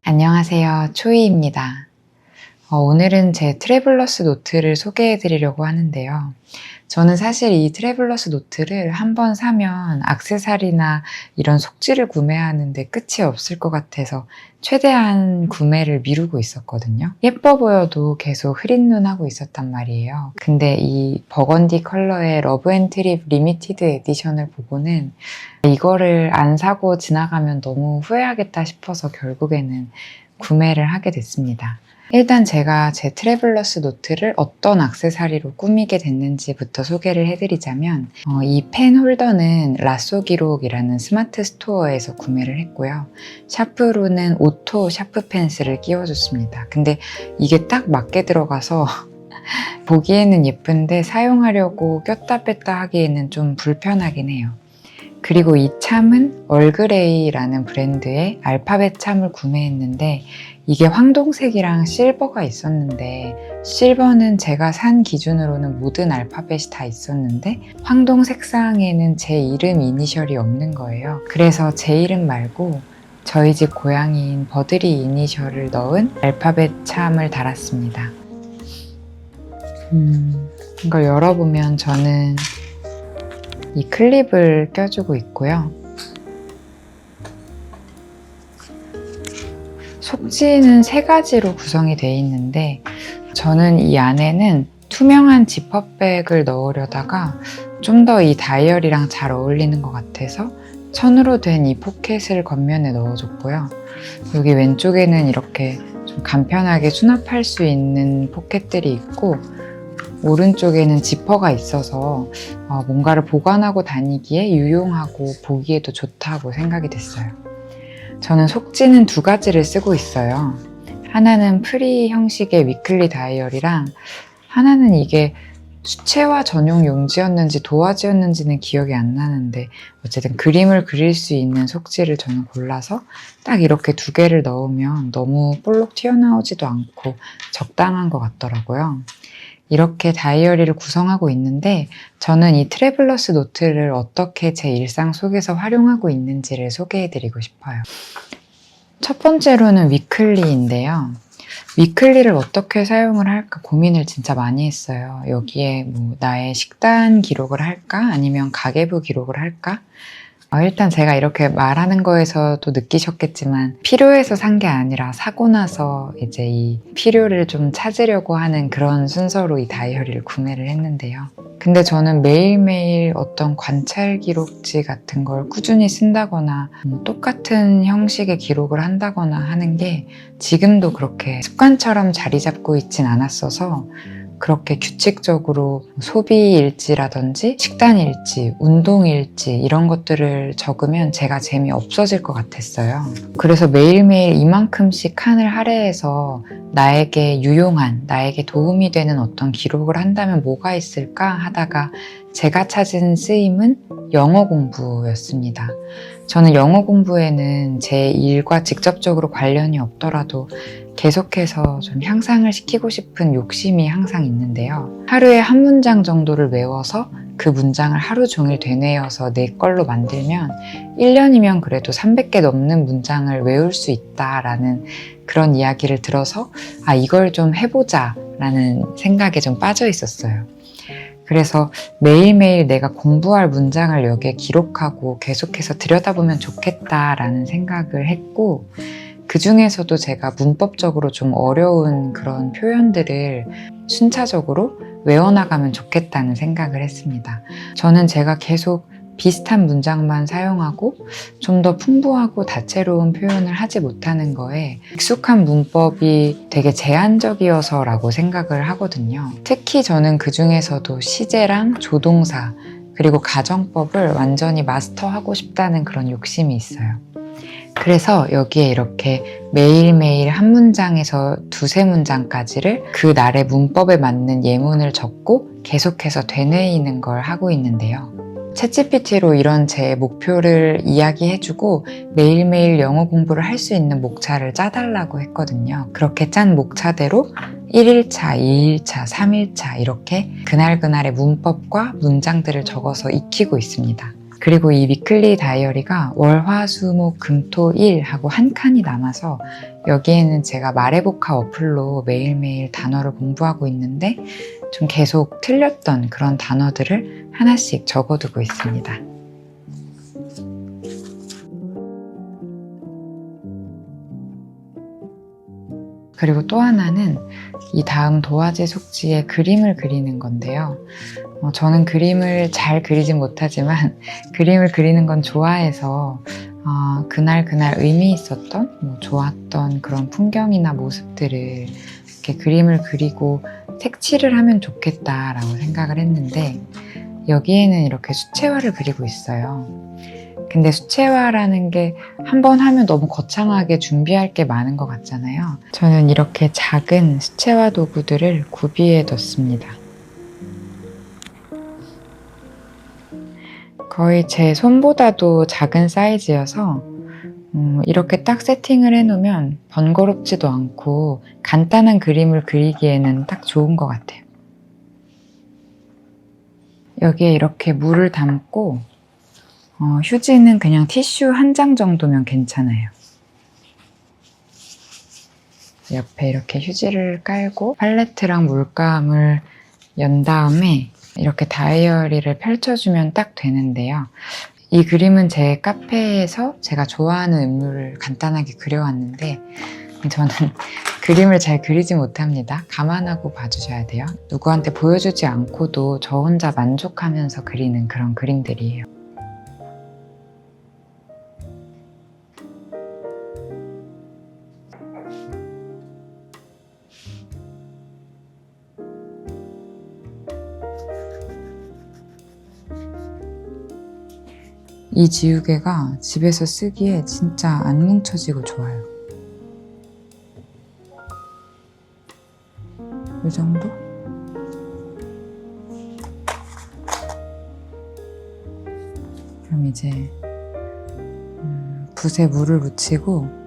안녕하세요, 초이입니다. 오늘은 제 트래블러스 노트를 소개해 드리려고 하는데요. 저는 사실 이 트래블러스 노트를 한번 사면 액세서리나 이런 속지를 구매하는데 끝이 없을 것 같아서 최대한 구매를 미루고 있었거든요. 예뻐 보여도 계속 흐린 눈 하고 있었단 말이에요. 근데 이 버건디 컬러의 러브 앤 트립 리미티드 에디션을 보고는 이거를 안 사고 지나가면 너무 후회하겠다 싶어서 결국에는 구매를 하게 됐습니다. 일단 제가 제 트래블러스 노트를 어떤 액세서리로 꾸미게 됐는지부터 소개를 해드리자면 이 펜 홀더는 라쏘 기록이라는 스마트 스토어에서 구매를 했고요. 샤프로는 오토 샤프 펜슬을 끼워줬습니다. 근데 이게 딱 맞게 들어가서 보기에는 예쁜데 사용하려고 꼈다 뺐다 하기에는 좀 불편하긴 해요. 그리고 이 참은 얼그레이라는 브랜드의 알파벳 참을 구매했는데 이게 황동색이랑 실버가 있었는데 실버는 제가 산 기준으로는 모든 알파벳이 다 있었는데 황동 색상에는 제 이름 이니셜이 없는 거예요. 그래서 제 이름 말고 저희 집 고양이인 버드리 이니셜을 넣은 알파벳 참을 달았습니다. 이걸 열어보면 저는 이 클립을 껴주고 있고요. 속지는 3가지로 구성이 되어 있는데 저는 이 안에는 투명한 지퍼백을 넣으려다가 좀 더 이 다이어리랑 잘 어울리는 것 같아서 천으로 된 이 포켓을 겉면에 넣어줬고요. 여기 왼쪽에는 이렇게 좀 간편하게 수납할 수 있는 포켓들이 있고 오른쪽에는 지퍼가 있어서 뭔가를 보관하고 다니기에 유용하고 보기에도 좋다고 생각이 됐어요. 저는 속지는 2가지를 쓰고 있어요. 하나는 프리 형식의 위클리 다이어리랑 하나는 이게 수채화 전용 용지였는지 도화지였는지는 기억이 안 나는데 어쨌든 그림을 그릴 수 있는 속지를 저는 골라서 딱 이렇게 2개를 넣으면 너무 볼록 튀어나오지도 않고 적당한 것 같더라고요. 이렇게 다이어리를 구성하고 있는데 저는 이 트래블러스 노트를 어떻게 제 일상 속에서 활용하고 있는지를 소개해드리고 싶어요. 첫 번째로는 위클리인데요. 위클리를 어떻게 사용을 할까 고민을 진짜 많이 했어요. 여기에 뭐 나의 식단 기록을 할까? 아니면 가계부 기록을 할까? 일단 제가 이렇게 말하는 거에서도 느끼셨겠지만 필요해서 산 게 아니라 사고 나서 이제 이 필요를 좀 찾으려고 하는 그런 순서로 이 다이어리를 구매를 했는데요. 근데 저는 매일매일 어떤 관찰 기록지 같은 걸 꾸준히 쓴다거나 똑같은 형식의 기록을 한다거나 하는 게 지금도 그렇게 습관처럼 자리 잡고 있진 않았어서 그렇게 규칙적으로 소비 일지라든지 식단 일지, 운동 일지 이런 것들을 적으면 제가 재미없어질 것 같았어요. 그래서 매일매일 이만큼씩 칸을 할애해서 나에게 유용한, 나에게 도움이 되는 어떤 기록을 한다면 뭐가 있을까 하다가 제가 찾은 쓰임은 영어 공부였습니다. 저는 영어 공부에는 제 일과 직접적으로 관련이 없더라도 계속해서 좀 향상을 시키고 싶은 욕심이 항상 있는데요. 하루에 한 문장 정도를 외워서 그 문장을 하루 종일 되뇌어서 내 걸로 만들면 1년이면 그래도 300개 넘는 문장을 외울 수 있다라는 그런 이야기를 들어서 이걸 좀 해보자 라는 생각에 좀 빠져 있었어요. 그래서 매일매일 내가 공부할 문장을 여기에 기록하고 계속해서 들여다보면 좋겠다라는 생각을 했고 그 중에서도 제가 문법적으로 좀 어려운 그런 표현들을 순차적으로 외워나가면 좋겠다는 생각을 했습니다. 저는 제가 계속 비슷한 문장만 사용하고 좀 더 풍부하고 다채로운 표현을 하지 못하는 거에 익숙한 문법이 되게 제한적이어서라고 생각을 하거든요. 특히 저는 그 중에서도 시제랑 조동사 그리고 가정법을 완전히 마스터하고 싶다는 그런 욕심이 있어요. 그래서 여기에 이렇게 매일매일 한 문장에서 두세 문장까지를 그 날의 문법에 맞는 예문을 적고 계속해서 되뇌이는 걸 하고 있는데요. 챗GPT로 이런 제 목표를 이야기해주고 매일매일 영어 공부를 할 수 있는 목차를 짜달라고 했거든요. 그렇게 짠 목차대로 1일차, 2일차, 3일차 이렇게 그날그날의 문법과 문장들을 적어서 익히고 있습니다. 그리고 이 위클리 다이어리가 월, 화, 수, 목, 금, 토, 일 하고 한 칸이 남아서 여기에는 제가 말해보카 어플로 매일매일 단어를 공부하고 있는데 좀 계속 틀렸던 그런 단어들을 하나씩 적어두고 있습니다. 그리고 또 하나는 이 다음 도화지 속지에 그림을 그리는 건데요. 저는 그림을 잘 그리진 못하지만 그림을 그리는 건 좋아해서 그날 의미 있었던 좋았던 그런 풍경이나 모습들을 이렇게 그림을 그리고 색칠을 하면 좋겠다라고 생각을 했는데 여기에는 이렇게 수채화를 그리고 있어요. 근데 수채화라는 게 한 번 하면 너무 거창하게 준비할 게 많은 것 같잖아요. 저는 이렇게 작은 수채화 도구들을 구비해 뒀습니다. 거의 제 손보다도 작은 사이즈여서 이렇게 딱 세팅을 해놓으면 번거롭지도 않고 간단한 그림을 그리기에는 딱 좋은 것 같아요. 여기에 이렇게 물을 담고 휴지는 그냥 티슈 한 장 정도면 괜찮아요. 옆에 이렇게 휴지를 깔고 팔레트랑 물감을 연 다음에 이렇게 다이어리를 펼쳐주면 딱 되는데요. 이 그림은 제 카페에서 제가 좋아하는 인물을 간단하게 그려왔는데 저는 그림을 잘 그리지 못합니다. 감안하고 봐주셔야 돼요. 누구한테 보여주지 않고도 저 혼자 만족하면서 그리는 그런 그림들이에요. 이 지우개가 집에서 쓰기에 진짜 안 뭉쳐지고 좋아요. 이 정도? 그럼 이제 붓에 물을 묻히고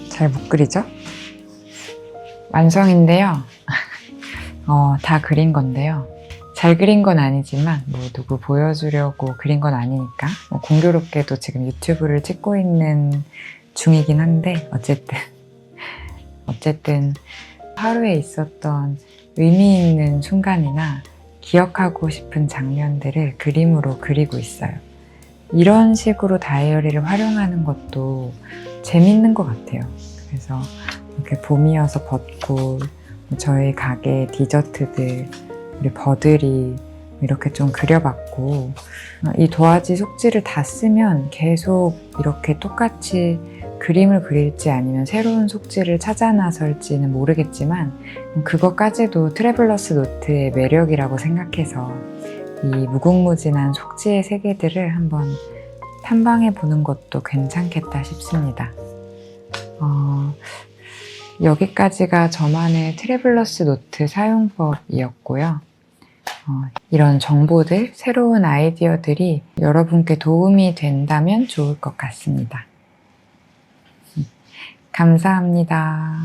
잘 못 그리죠? 완성인데요. 다 그린 건데요. 잘 그린 건 아니지만 누구 보여주려고 그린 건 아니니까 공교롭게도 지금 유튜브를 찍고 있는 중이긴 한데 어쨌든 하루에 있었던 의미 있는 순간이나 기억하고 싶은 장면들을 그림으로 그리고 있어요. 이런 식으로 다이어리를 활용하는 것도 재밌는 것 같아요. 그래서 이렇게 봄이어서 벚꽃, 저희 가게 디저트들, 우리 버들이 이렇게 좀 그려봤고 이 도화지 속지를 다 쓰면 계속 이렇게 똑같이 그림을 그릴지 아니면 새로운 속지를 찾아 나설지는 모르겠지만 그것까지도 트래블러스 노트의 매력이라고 생각해서 이 무궁무진한 속지의 세계들을 한번 탐방해 보는 것도 괜찮겠다 싶습니다. 여기까지가 저만의 트래블러스 노트 사용법이었고요. 이런 정보들, 새로운 아이디어들이 여러분께 도움이 된다면 좋을 것 같습니다. 감사합니다.